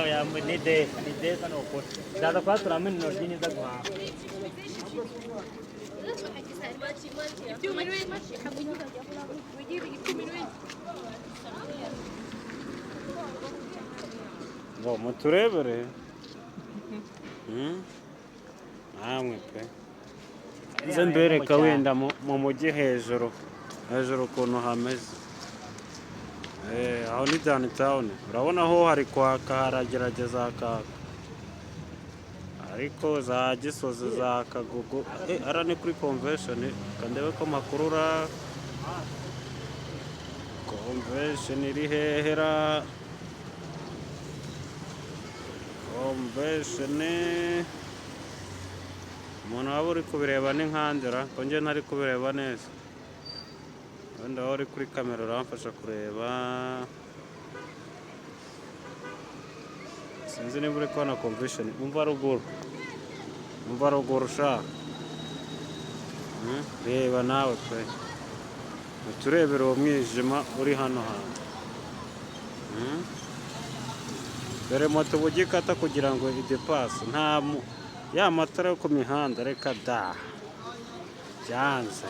oya ni desa ni ukuri ndaza kuhaturamo intoryi niza guhaha ngo muturebere namwe pe nze mbereka wenda mu mujyi hejuru ukuntu hameze aho ni downtown urabona ho hari kwaka haragerageza hakaka ariko za Gisozi za Kagugu ara ni kuri convention kandebe ko makurura convention iri hehera convention umuntu waba uri kubireba ni nkandira ko njye ntari kubireba neza wenda aho uri kuri kamera uramfasha kureba sinzi niba uri kubona convention umva ruguru ushaka reba nawe pe uturebere uwo mwijima uri hano hantu dore moto uburyo ikata kugira ngo idepase nta ya matara yo ku mihanda reka da byanze